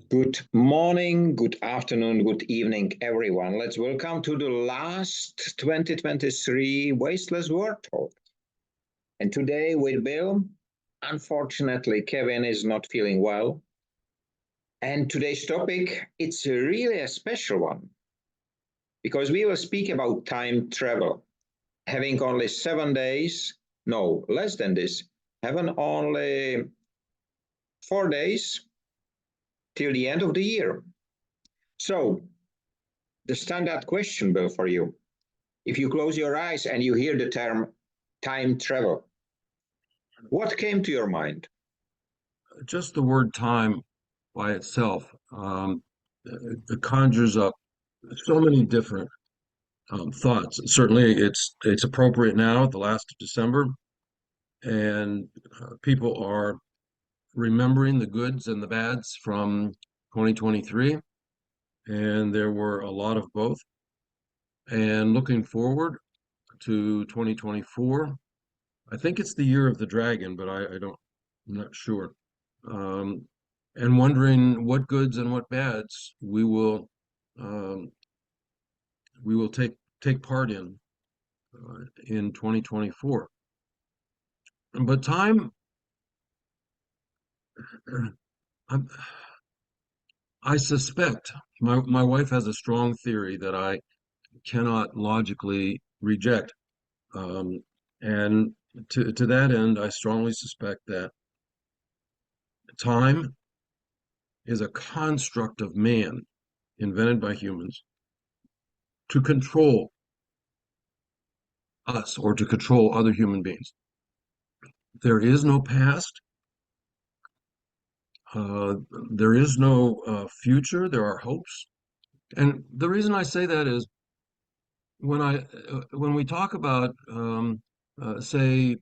Good morning, good afternoon, good evening, everyone. Let's welcome to the last 2023 Wasteless World Talk. And today with Bill, unfortunately, Kevin is not feeling well. And today's topic, it's really a special one because we will speak about time travel. Having only 7 days, no, less than this, having only 4 days till the end of the year. So, the standard question, Bill, for you. If you close your eyes and you hear the term time travel, what came to your mind? Just the word time by itself it conjures up so many different thoughts. Certainly, it's appropriate now at the last of December, and people are remembering the goods and the bads from 2023, and there were a lot of both. And looking forward to 2024, I think it's the year of the dragon, but I don't, I'm not sure. Um, and wondering what goods and what bads um, we will take part in 2024. But time, I'm, I suspect my wife has a strong theory that I cannot logically reject, um, and to that end, I strongly suspect that time is a construct of man invented by humans to control us or to control other human beings. There is no past. Uh, there is no future. There are hopes. And the reason I say that is when we talk about say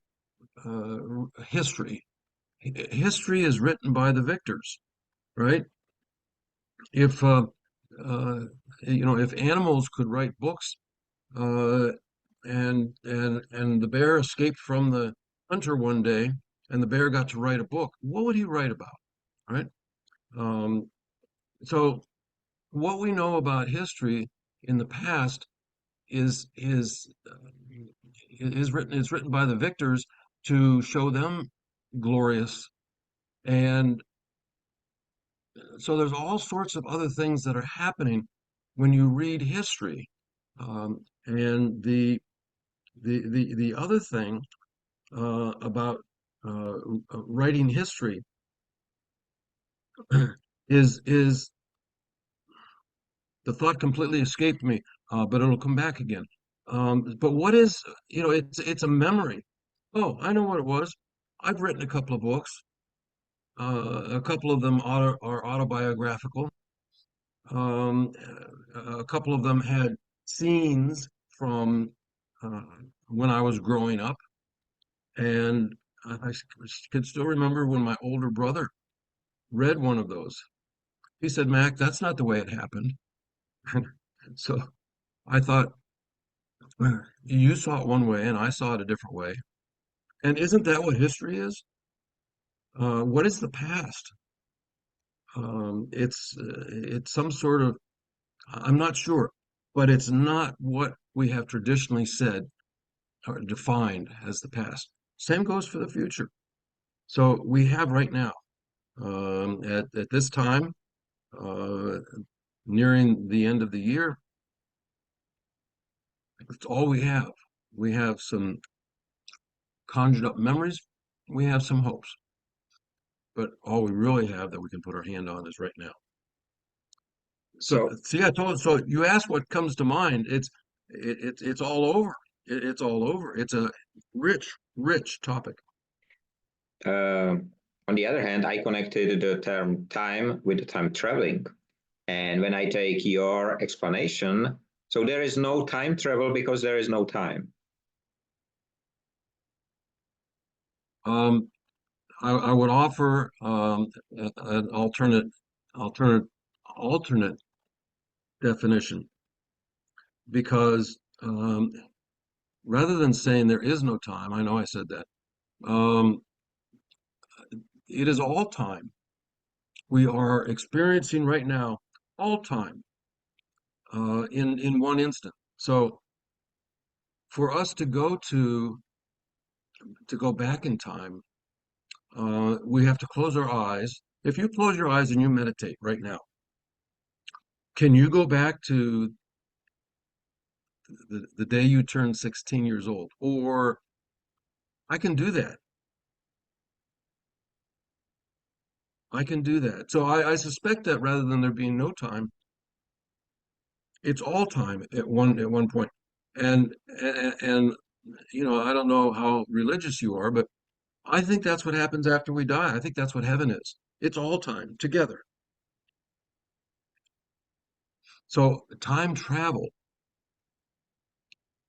history, history is written by the victors, right? If uh, if animals could write books, uh, and the bear escaped from the hunter one day, and the bear got to write a book, what would he write about, right? Um, so what we know about history in the past is written by the victors to show them glorious, and so there's all sorts of other things that are happening when you read history. And the other thing about writing history is the thought completely escaped me, but it'll come back again. But what is, it's a memory. Oh, I know what it was. I've written a couple of books. A couple of them are autobiographical. Um, a couple of them had scenes from uh, when I was growing up, and can still remember when my older brother read one of those. He said, "Mac, that's not the way it happened." So I thought, you saw it one way and I saw it a different way. And isn't that what history is? What is the past? It's some sort of, I'm not sure, but it's not what we have traditionally said or defined as the past. Same goes for the future. So we have right now, at this time, uh, nearing the end of the year, it's all we have. We have some conjured up memories. We have some hopes, but all we really have that we can put our hand on is right now. So, So, see, I told. So you asked what comes to mind. It's all over. It's all over. It's a rich topic. uh, on the other hand, I connected the term time with the time traveling. And when I take your explanation, so there is no time travel because there is no time. Um, I would offer an alternate alternate definition because rather than saying there is no time, I know I said that. Um, it is all time. we are experiencing right now, all time, in one instant. So for us to go back in time, we have to close our eyes. If you close your eyes and you meditate right now, can you go back to the day you turned 16 years old? Or I can do that. I can do that. So I suspect that rather than there being no time, it's all time at one point. And I don't know how religious you are, but I think that's what happens after we die. I think that's what heaven is. It's all time together. So time travel,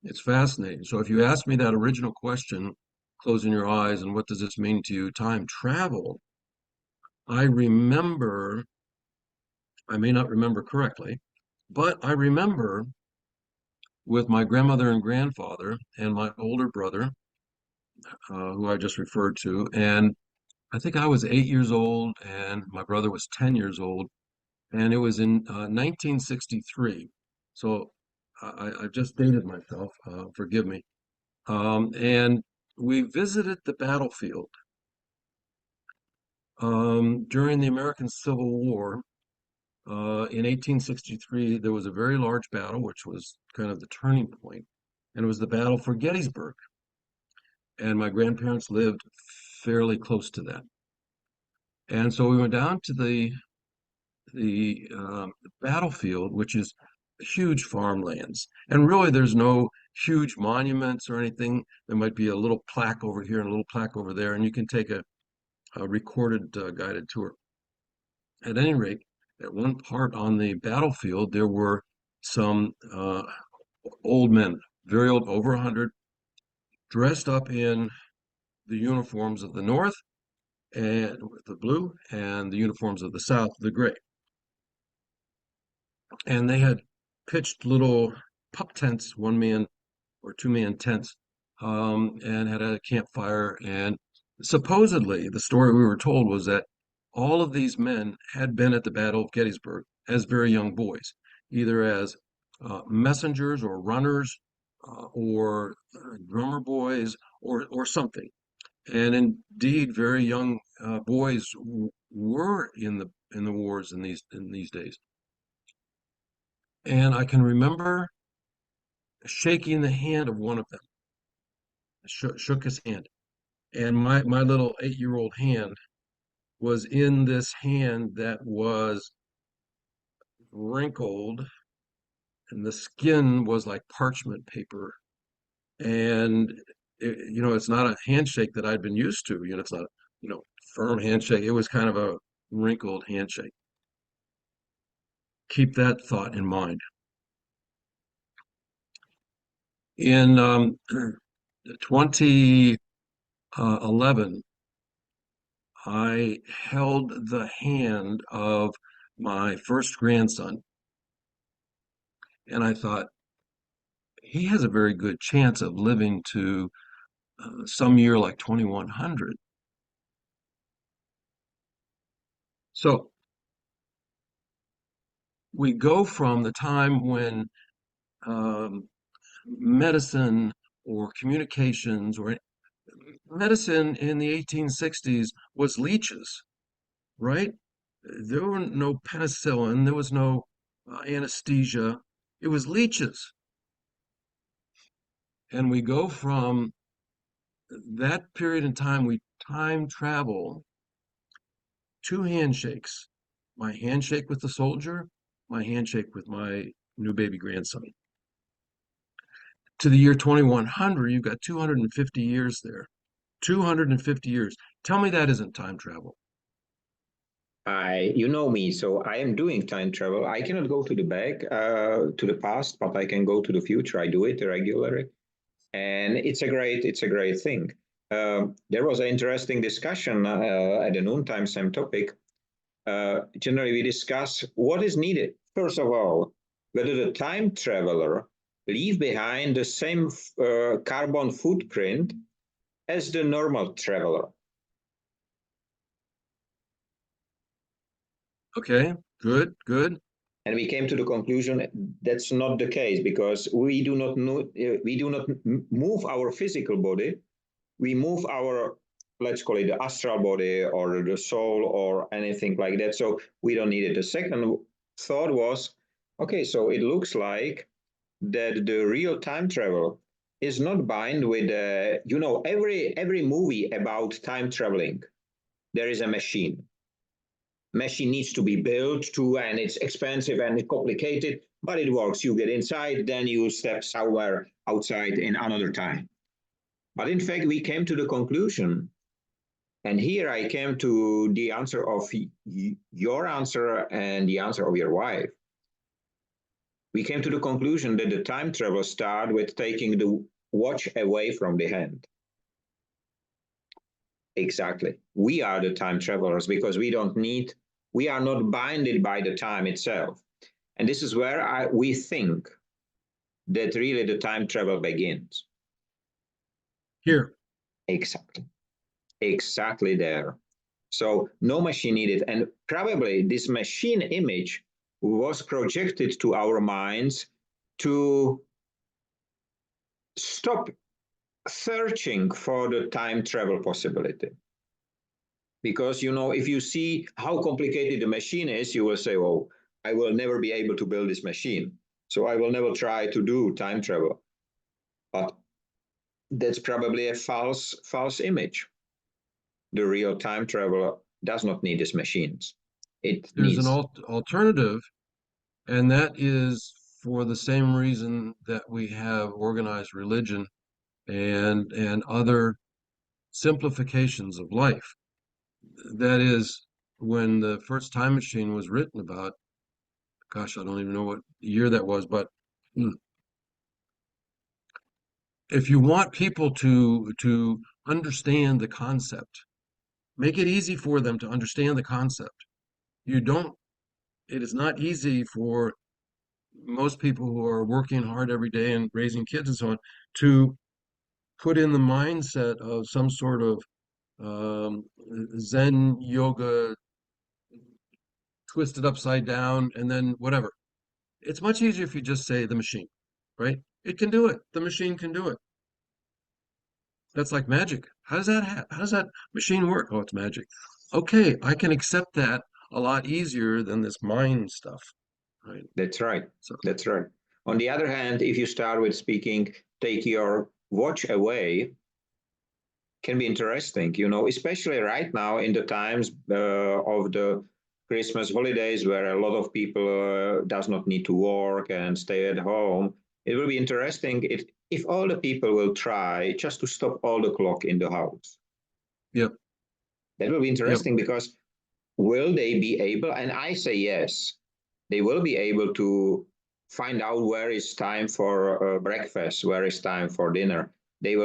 it's fascinating. So if you ask me that original question, closing your eyes, and what does this mean to you, time travel, I remember, I may not remember correctly, but I remember with my grandmother and grandfather and my older brother, who I just referred to, and I think I was 8 years old and my brother was 10 years old, and it was in 1963. So I just dated myself, forgive me. And we visited the battlefield during the American Civil War. In 1863, there was a very large battle, which was kind of the turning point, and it was the battle for Gettysburg. And my grandparents lived fairly close to that. And so we went down to the battlefield, which is huge farmlands. And really, there's no huge monuments or anything. There might be a little plaque over here and a little plaque over there, and you can take a recorded guided tour. At any rate, at one part on the battlefield, there were some old men, very old, over 100, dressed up in the uniforms of the North, and the blue, and the uniforms of the South, the gray. And they had pitched little pup tents, one man or two man tents, and had a campfire. And supposedly, the story we were told was that all of these men had been at the Battle of Gettysburg as very young boys, either as messengers or runners, or drummer boys, or something. And indeed, very young boys were in the wars in these days. And I can remember shaking the hand of one of them. Shook his hand, and my little 8-year-old hand was in this hand that was wrinkled, and the skin was like parchment paper. And it's not a handshake that I'd been used to. It's not firm handshake. It was kind of a wrinkled handshake. Keep that thought in mind. In 2011, I held the hand of my first grandson, and I thought, he has a very good chance of living to some year like 2100. So we go from the time when um, medicine or communications or medicine in the 1860s was leeches, right? There were no penicillin, there was no anesthesia, it was leeches. And we go from that period in time, we time travel, two handshakes, my handshake with the soldier, my handshake with my new baby grandson. To the year 2100, you've got 250 years there. 250 years. Tell me that isn't time travel. You know me, so I am doing time travel. I cannot go to the back, to the past, but I can go to the future. I do it regularly, and it's a great thing. There was an interesting discussion at the noontime same topic. Generally, we discuss what is needed. First of all, whether the time traveler leave behind the same carbon footprint as the normal traveler. Okay, good, good. And we came to the conclusion that's not the case because we do not move our physical body. We move our, let's call it the astral body or the soul or anything like that. So we don't need it. The second thought was, okay, so it looks like that the real time travel is not bound with, every movie about time traveling, there is a machine needs to be built to, and it's expensive and complicated, but it works. You get inside, then you step somewhere outside in another time. But in fact, we came to the conclusion, and here I came to the answer of your answer and the answer of your wife. We came to the conclusion that the time travel started with taking the watch away from the hand. Exactly. We are the time travelers because we are not binded by the time itself. And this is where we think that really the time travel begins. Here. Exactly. Exactly there. So no machine needed. And probably this machine image was projected to our minds to stop searching for the time travel possibility. Because, if you see how complicated the machine is, you will say, oh, I will never be able to build this machine. So I will never try to do time travel. But that's probably a false image. The real time traveler does not need these machines. It There's an needs. alternative, and that is for the same reason that we have organized religion and other simplifications of life. That is, when the first time machine was written about, gosh, I don't even know what year that was, but if you want people to understand the concept, make it easy for them to understand the concept. You don't, it is not easy for most people who are working hard every day and raising kids and so on to put in the mindset of some sort of Zen yoga twisted upside down and then whatever. It's much easier if you just say the machine, right? It can do it. The machine can do it. That's like magic. How does that machine work? Oh, it's magic. Okay, I can accept that a lot easier than this mind stuff, right? That's right. So That's right. On the other hand, if you start with speaking, take your watch away, can be interesting, especially right now in the times of the Christmas holidays where a lot of people does not need to work and stay at home. It will be interesting if all the people will try just to stop all the clock in the house. yep, That will be yep. interesting because will they be able, and I say yes, they will be able to find out where is time for breakfast, where is time for dinner. They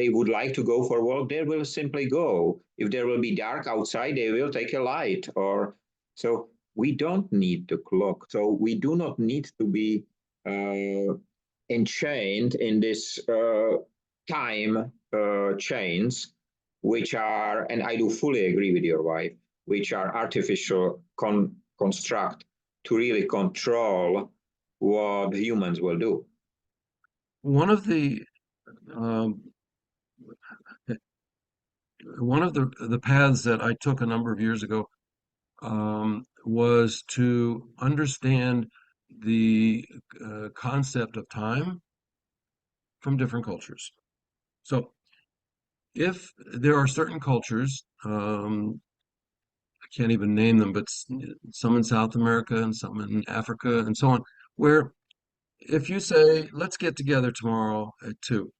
would like to go for a walk, they will simply go. If there will be dark outside, they will take a light. Or so we don't need the clock. So we do not need to be enchained in this time chains, which are, and I do fully agree with your wife, which are artificial construct to really control what humans will do. One of the um, one of the paths that I took a number of years ago was to understand the concept of time from different cultures. So, if there are certain cultures, I can't even name them, but some in South America and some in Africa and so on, where if you say, let's get together tomorrow at 2,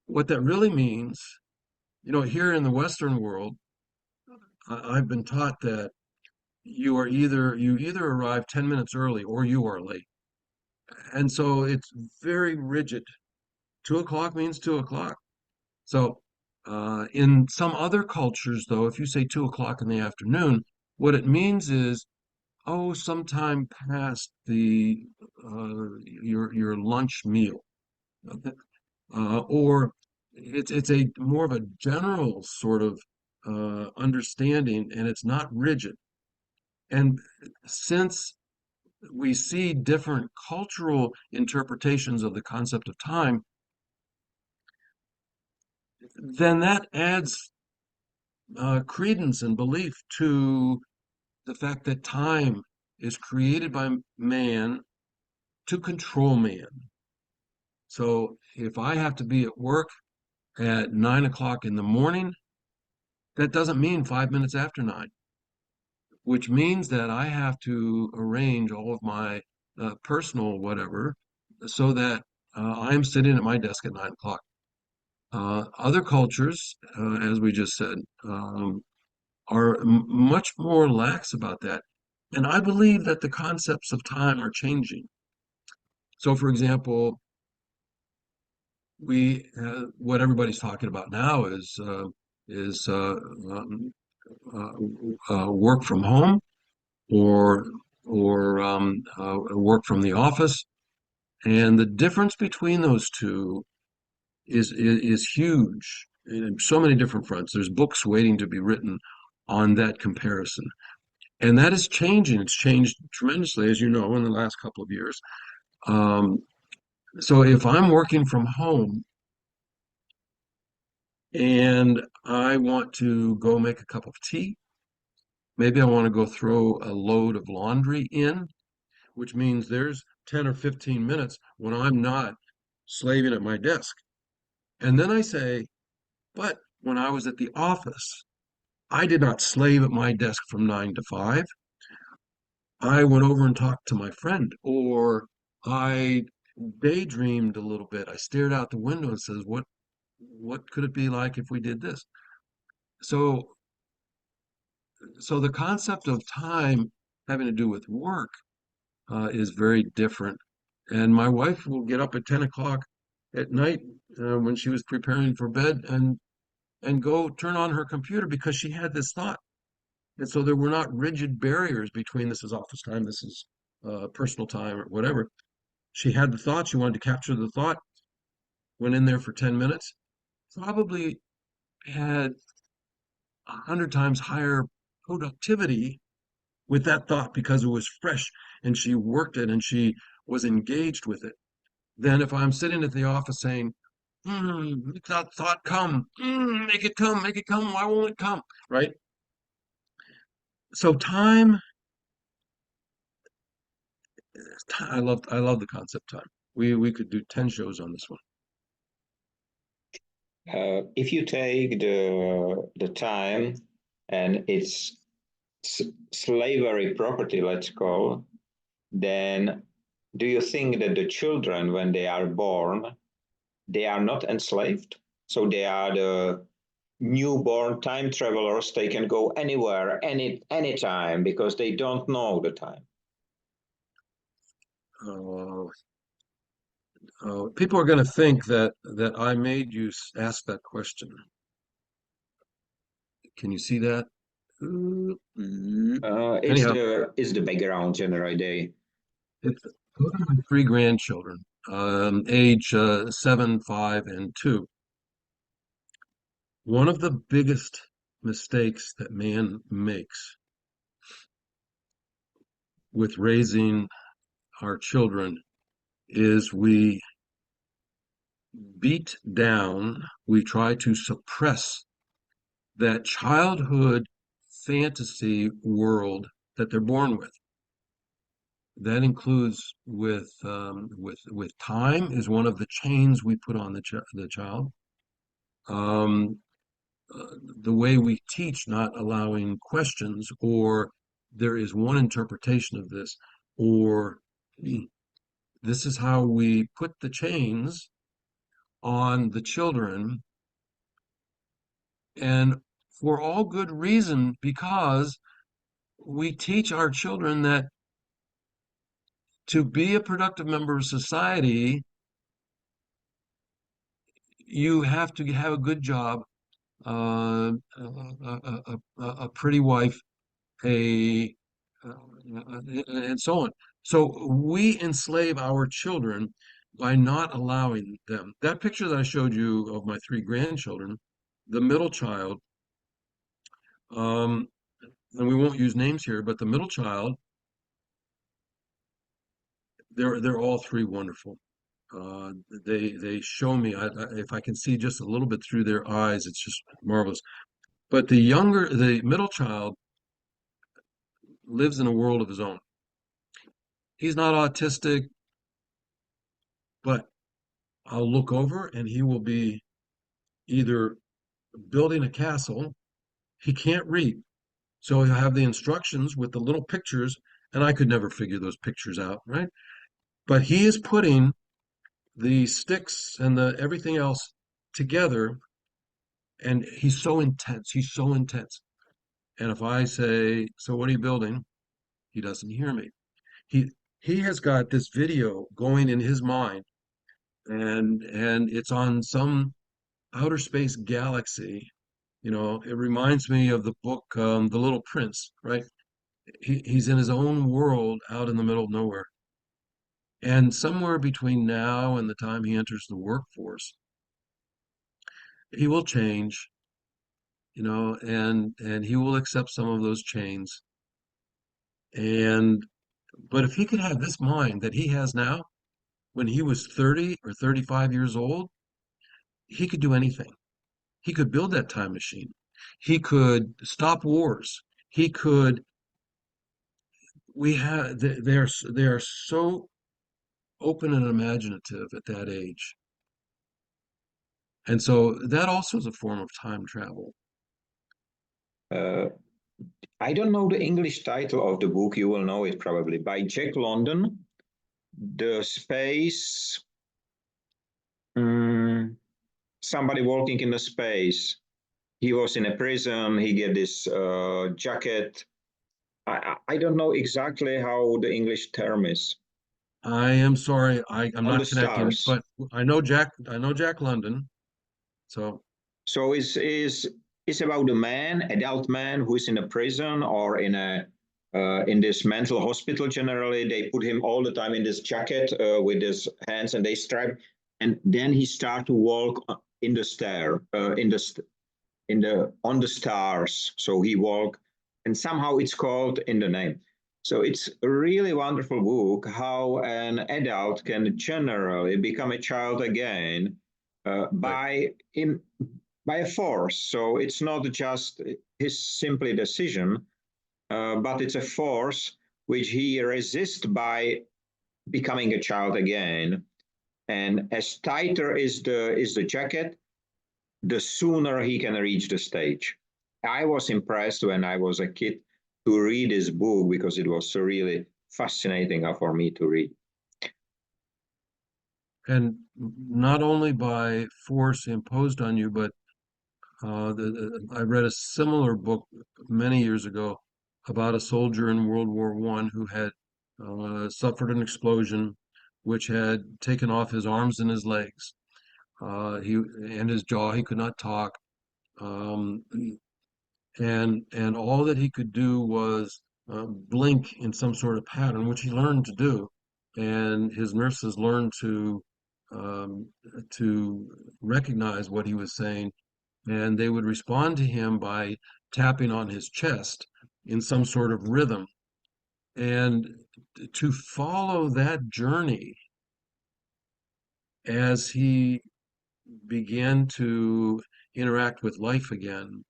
what that really means, here in the Western world, I've been taught that you either arrive 10 minutes early or you are late. And so it's very rigid. 2 o'clock means 2 o'clock. So in some other cultures, though, if you say 2 o'clock in the afternoon, what it means is, oh, sometime past your lunch meal. Okay. Or it's a more of a general sort of understanding, and it's not rigid. And since we see different cultural interpretations of the concept of time, then that adds credence and belief to the fact that time is created by man to control man. So if I have to be at work at 9 o'clock in the morning, that doesn't mean 5 minutes after 9, which means that I have to arrange all of my personal whatever so that I'm sitting at my desk at 9 o'clock. Other cultures, as we just said, are much more lax about that. And I believe that the concepts of time are changing. So, for example, we what everybody's talking about now is work from home or work from the office, and the difference between those two is huge in so many different fronts. There's books waiting to be written on that comparison. And that is changing. It's changed tremendously, as you know, in the last couple of years. Um, so if I'm working from home and I want to go make a cup of tea, maybe I want to go throw a load of laundry in, which means there's 10 or 15 minutes when I'm not slaving at my desk. And then I say, but when I was at the office, I did not slave at my desk from 9 to 5. I went over and talked to my friend, or I daydreamed a little bit. I stared out the window and says, what could it be like if we did this? So so the concept of time having to do with work is very different. And my wife will get up at 10 o'clock at night when she was preparing for bed and go turn on her computer because she had this thought. And so there were not rigid barriers between this is office time, this is personal time, or whatever. She had the thought, she wanted to capture the thought, went in there for 10 minutes, probably had 100 times higher productivity with that thought because it was fresh and she worked it and she was engaged with it than if I'm sitting at the office saying, make that thought come, make it come, why won't it come? Right? So time, I love the concept time. We could do 10 shows on this one. If you take the time and it's slavery property, let's call, then do you think that the children, when they are born, they are not enslaved? So they are the newborn time travelers. They can go anywhere, anytime because they don't know the time. Uh, People are going to think that I made you ask that question. Can you see that? Anyhow, It's the background generally. it's my three grandchildren, age 7, 5, and 2. One of the biggest mistakes that man makes with raising our children is we beat down, we try to suppress that childhood fantasy world that they're born with. That includes with time is one of the chains we put on the child. Um, the way we teach, not allowing questions, or there is one interpretation of this, or this is how we put the chains on the children, and for all good reason, because we teach our children that to be a productive member of society, you have to have a good job, a pretty wife, a and so on. So we enslave our children by not allowing them. That picture that I showed you of my three grandchildren, the middle child Um, and we won't use names here, but the middle child, they're all three wonderful. Uh, they show me if I can see just a little bit through their eyes, it's just marvelous. But the middle child lives in a world of his own. He's not autistic, but I'll look over and he will be either building a castle. He can't read, so he'll have the instructions with the little pictures, and I could never figure those pictures out, right? But he is putting the sticks and the everything else together, and he's so intense. He's so intense. And if I say, "So what are you building?" He doesn't hear me. He he has got this video going in his mind, and it's on some outer space galaxy. It reminds me of the book The Little Prince, right? He's in his own world out in the middle of nowhere. And somewhere between now and the time he enters the workforce, he will change, and he will accept some of those chains. And but if he could have this mind that he has now, when he was 30 or 35 years old, he could do anything. He could build that time machine. He could stop wars. He could they are so open and imaginative at that age. And so that also is a form of time travel. Uh, I don't know the English title of the book. You will know it probably by Jack London. The space. Um, Somebody walking in the space. He was in a prison. He get this jacket. I don't know exactly how the English term is. I am sorry, I'm On the not connecting, stars. but I know Jack London. So So it's about a man, adult man, who is in a prison or in this mental hospital. Generally, they put him all the time in this jacket with his hands, and they strap, and then he start to walk in the stair, in the on the stars. So he walk, and somehow it's called in the name. So it's a really wonderful book. How an adult can generally become a child again right. by a force. So it's not just his simply decision, but it's a force which he resists by becoming a child again. And as tighter is the jacket, the sooner he can reach the stage. I was impressed when I was a kid to read this book because it was so really fascinating for me to read. And not only by force imposed on you, but I read a similar book many years ago about a soldier in World War I who had suffered an explosion which had taken off his arms and his legs. He and his jaw. He could not talk. Um, and all that he could do was blink in some sort of pattern, which he learned to do. And his nurses learned um, to recognize what he was saying, and they would respond to him by tapping on his chest in some sort of rhythm. And to follow that journey as he began to interact with life again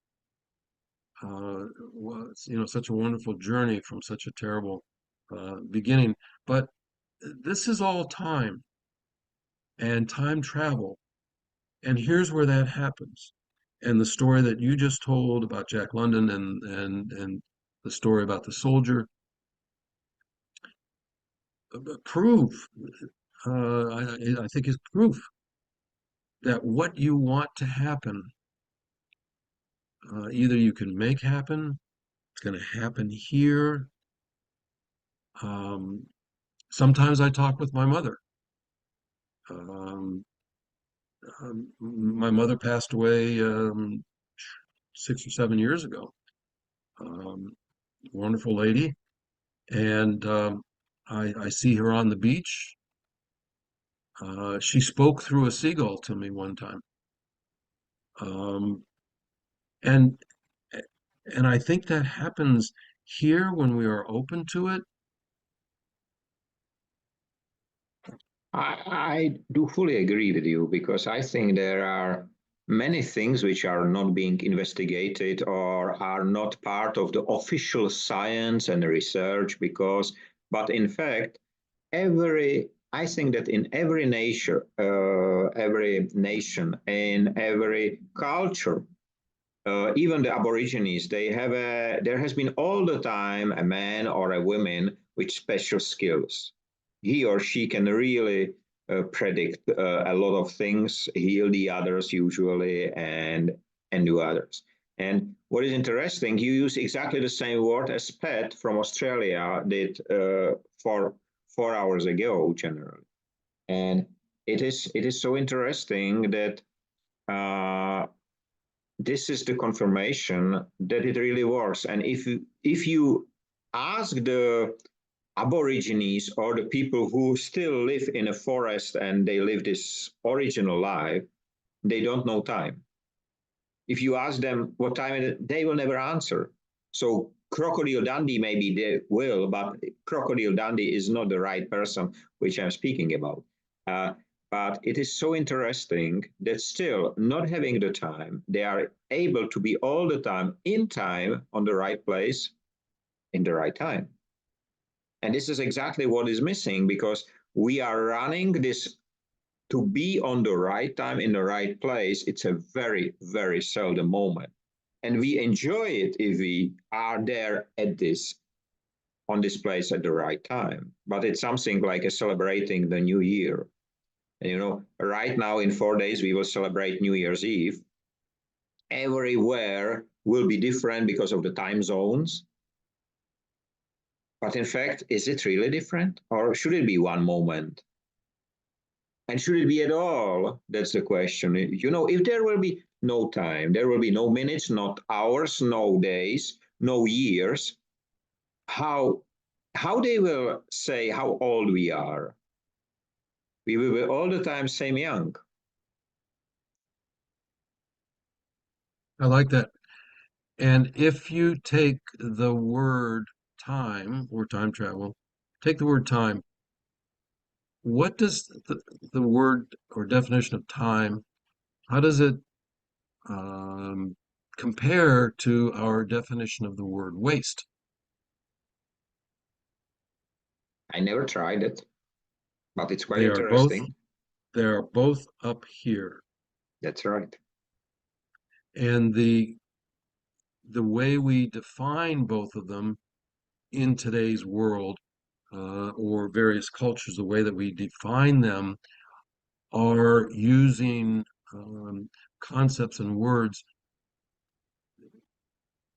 was, such a wonderful journey from such a terrible beginning. But this is all time and time travel. And here's where that happens. And the story that you just told about Jack London and the story about the soldier prove, I think is proof that what you want to happen, either you can make happen, it's going to happen here. Um, Sometimes I talk with my mother. Um, my mother passed away 6 or 7 years ago. Um, Wonderful lady, and I see her on the beach. She spoke through a seagull to me one time, um, and And I think that happens here when we are open to it. I do fully agree with you because I think there are many things which are not being investigated or are not part of the official science and research because, but in fact, I think that in every nation, in every culture, even the Aborigines, there has been all the time a man or a woman with special skills. He or she can really predict a lot of things, heal the others usually, and do others. And what is interesting, you use exactly the same word as Pat from Australia did for 4 hours ago, generally. And it is so interesting that uh, this is the confirmation that it really works. And if you ask the Aborigines or the people who still live in a forest and they live this original life, they don't know time. If you ask them what time it is, they will never answer. So Crocodile Dundee maybe they will, but Crocodile Dundee is not the right person which I'm speaking about. Uh, but it is so interesting that still not having the time, they are able to be all the time in time on the right place in the right time. And this is exactly what is missing because we are running this to be on the right time in the right place. It's a very, very seldom moment. And we enjoy it if we are there at this on this place at the right time. But it's something like a celebrating the new year. And right now in 4 days we will celebrate New Year's Eve. Everywhere will be different because of the time zones. But in fact, is it really different? Or should it be one moment? And should it be at all? That's the question. If there will be no time, there will be no minutes, not hours, no days, no years, how they will say how old we are? We will be all the time same young. I like that. And if you take the word time or time travel, take the word time, what does the word or definition of time, how does it um, compare to our definition of the word waste? I never tried it, but it's quite They are both interesting. they are both up here. That's right. And the way we define both of them in today's world or various cultures, the way that we define them are using concepts and words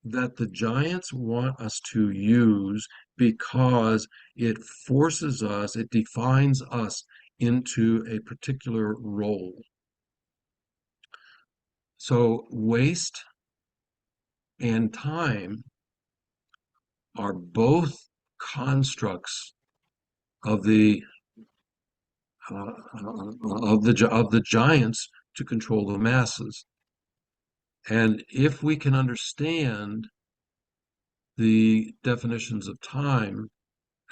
that the giants want us to use because it forces us, it defines us into a particular role. So waste and time are both constructs of the of the giants to control the masses. And if we can understand the definitions of time,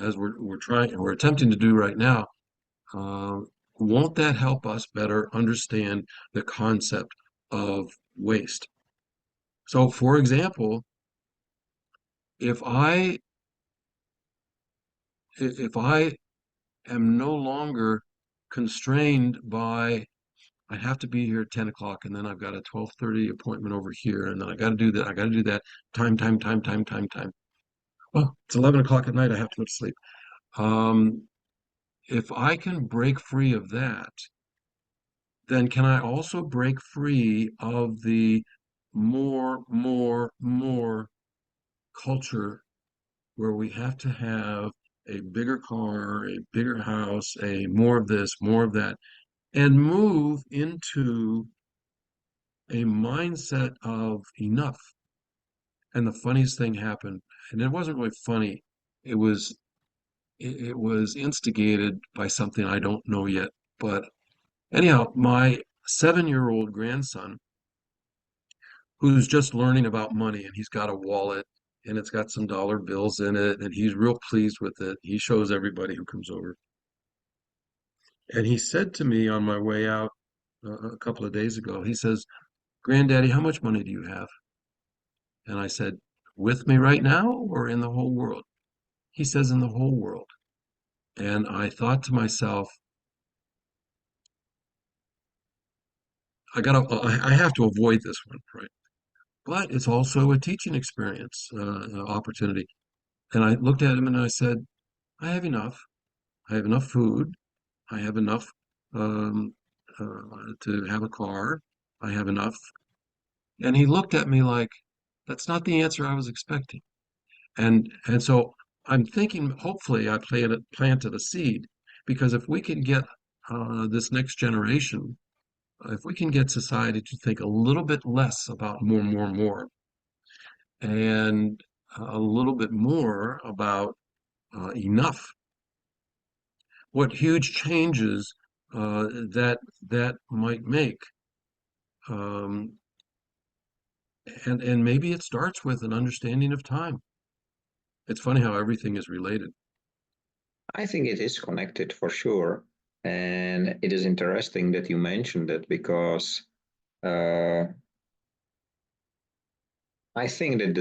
as we're attempting to do right now, uh, won't that help us better understand the concept of waste? So, for example, if I if I am no longer constrained by I have to be here at 10 o'clock and then I've got a 12:30 appointment over here and then I got to do that, I got to do that, time. Well, it's 11 o'clock at night, I have to go to sleep. Um, if I can break free of that, then can I also break free of the more culture where we have to have a bigger car, a bigger house, a more of this, more of that, and move into a mindset of enough. And the funniest thing happened, and it wasn't really funny. It was it was instigated by something I don't know yet. But anyhow, my 7-year-old grandson who's just learning about money, and he's got a wallet and it's got some dollar bills in it, and he's real pleased with it. He shows everybody who comes over. And he said to me on my way out a couple of days ago, he says, "Granddaddy, how much money do you have?" And I said, "With me right now or in the whole world?" He says, "In the whole world." And I thought to myself, I have to avoid this one, right? But it's also a teaching experience, opportunity. And I looked at him and I said, "I have enough. I have enough food. I have enough um, to have a car. I have enough." And he looked at me like, that's not the answer I was expecting. And so I'm thinking, hopefully, I planted a seed, because if we can get this next generation, if we can get society to think a little bit less about more, more, more, and a little bit more about enough, what huge changes that might make. Um, and maybe it starts with an understanding of time. It's funny how everything is related. I think it is connected for sure. And it is interesting that you mentioned it because uh, I think that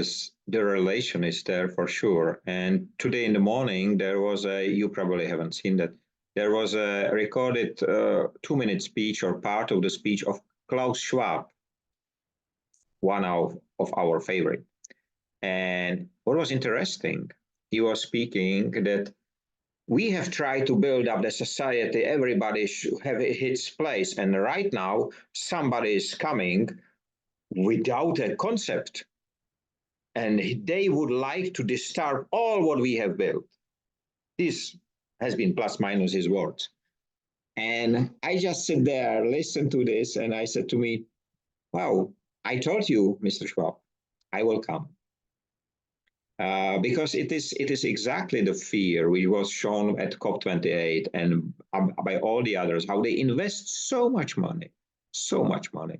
the relation is there for sure. And today in the morning, there was you probably haven't seen that, there was a recorded 2 minute speech or part of the speech of Klaus Schwab, one of our favorite. And what was interesting, he was speaking that we have tried to build up the society, everybody should have its place. And right now, somebody is coming without a concept, and they would like to disturb all what we have built. This has been plus minus his words. And I just sit there, listen to this, and I said to me, wow, I told you, Mr. Schwab, I will come. Because it is exactly the fear which was shown at COP28 and by all the others, how they invest so much money To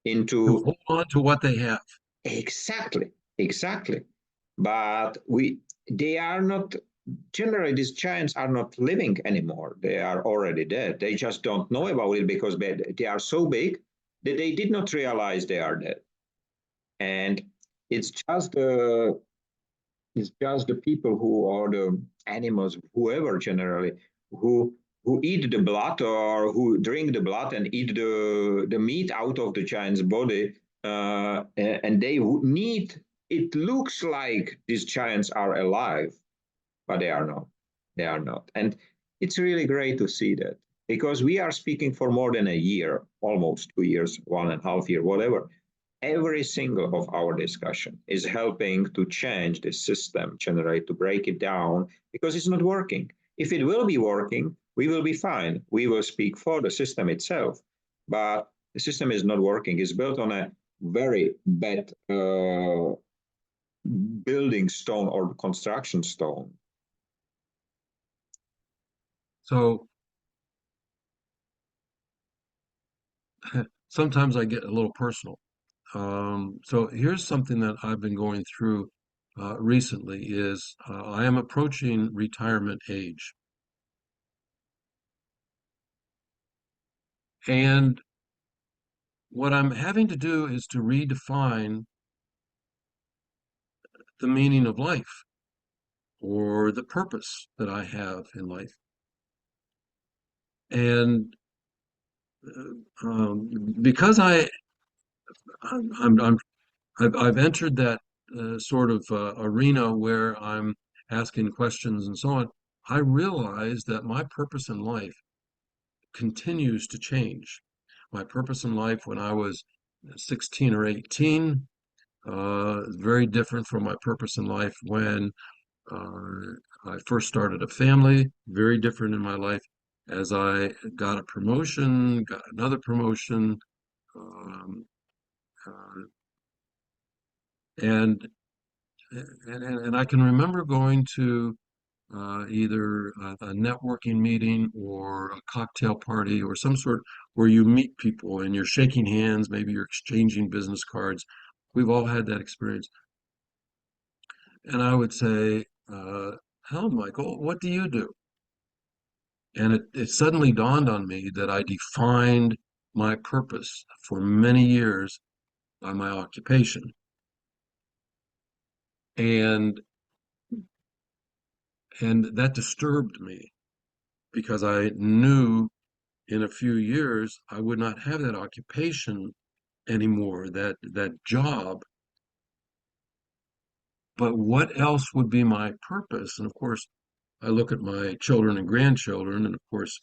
into hold on to what they have. exactly. But they are not, generally these giants are not living anymore. They are already dead. They just don't know about it because they are so big that they did not realize they are dead. And it's just the it's just the people who are the animals, whoever generally, who eat the blood or who drink the blood and eat the meat out of the giant's body, and they need. It looks like these giants are alive, but they are not. They are not, and it's really great to see that because we are speaking for more than a year, almost 2 years, 1.5 years, whatever. Every single of our discussion is helping to change the system, generate to break it down because it's not working. If it will be working, we will be fine. We will speak for the system itself, but the system is not working. It's built on a very bad building stone or construction stone. So sometimes I get a little personal. So here's something that I've been going through recently is I am approaching retirement age. And what I'm having to do is to redefine the meaning of life or the purpose that I have in life. And because I'm I've entered that sort of arena where I'm asking questions and so on, I realize that my purpose in life continues to change. My purpose in life when I was 16 or 18 is very different from my purpose in life when I first started a family, very different in my life as I got a promotion, got another promotion, um, uh, and, and I can remember going to either a networking meeting or a cocktail party or some sort where you meet people and you're shaking hands, maybe you're exchanging business cards, We've all had that experience. And I would say, hell, Michael, what do you do? And it suddenly dawned on me that I defined my purpose for many years by my occupation. And that disturbed me because I knew in a few years I would not have that occupation anymore, that job. But what else would be my purpose? And of course, I look at my children and grandchildren, and of course,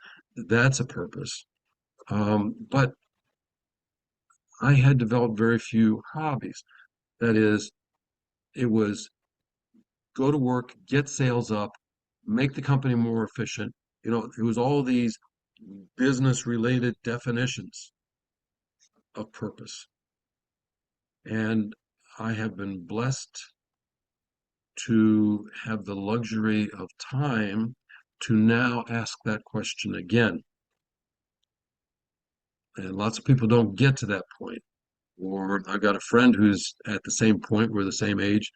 that's a purpose. But I had developed very few hobbies. That is, it was go to work, get sales up, make the company more efficient. It was all these business related definitions of purpose. And I have been blessed to have the luxury of time to now ask that question again. And lots of people don't get to that point. Or I've got a friend who's at the same point, we're the same age,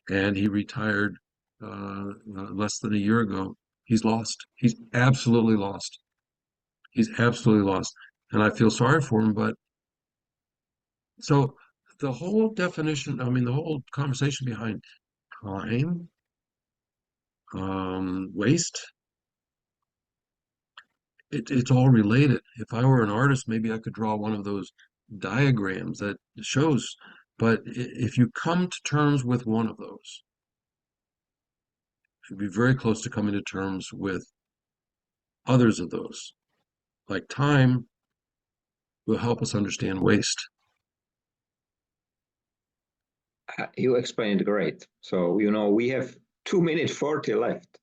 and he retired less than a year ago. He's lost. He's absolutely lost. He's absolutely lost. And I feel sorry for him, but so the whole definition, I mean, the whole conversation behind time, waste, it's all related. If I were an artist, maybe I could draw one of those diagrams that shows, but if you come to terms with one of those, you'd be very close to coming to terms with others of those. Like time will help us understand waste. You explained great. So, we have 2 minutes 40 left.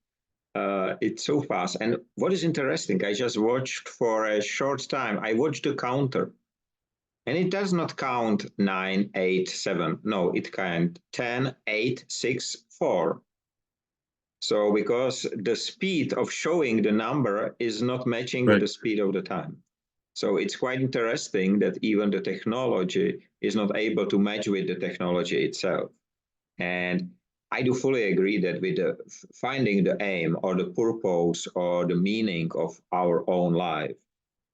It's so fast. And what is interesting, I just watched for a short time, I watched the counter. And it does not count 9, 8, 7. No, it counts 10, 8, 6, 4. So because the speed of showing the number is not matching with Right. the speed of the time. So it's quite interesting that even the technology is not able to match with the technology itself. And I do fully agree that with finding the aim or the purpose or the meaning of our own life,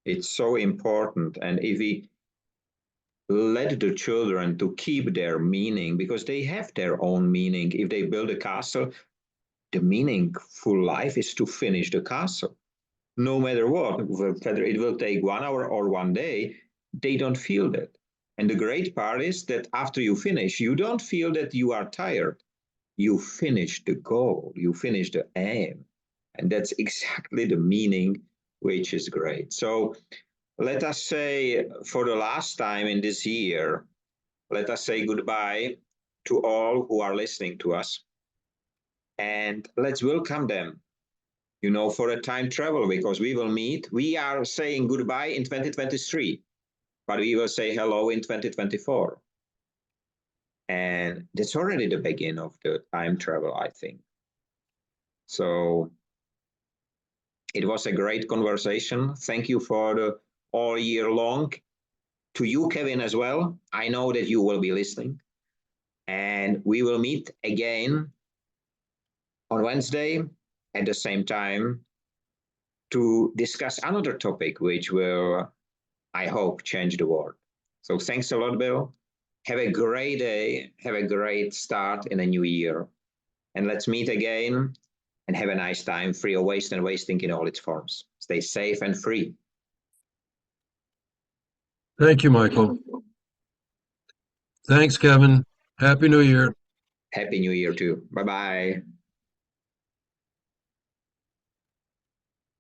it's so important. And if we let the children to keep their meaning, because they have their own meaning. If they build a castle, the meaningful life is to finish the castle. No matter what, whether it will take 1 hour or 1 day, they don't feel that. And the great part is that after you finish, you don't feel that you are tired. You finish the goal, you finish the aim. And that's exactly the meaning, which is great. So let us say for the last time in this year, let us say goodbye to all who are listening to us. And let's welcome them, for a time travel, because we will meet. We are saying goodbye in 2023, but we will say hello in 2024. And that's already the beginning of the time travel, I think. So it was a great conversation. Thank you for the all year long. To you, Kevin, as well. I know that you will be listening. And we will meet again on Wednesday at the same time to discuss another topic which will, I hope, change the world. So thanks a lot, Bill. Have a great day. Have a great start in a new year. And let's meet again and have a nice time, free of waste and wasting in all its forms. Stay safe and free. Thank you, Michael. Thanks, Kevin. Happy New Year. Happy New Year too. Bye-bye.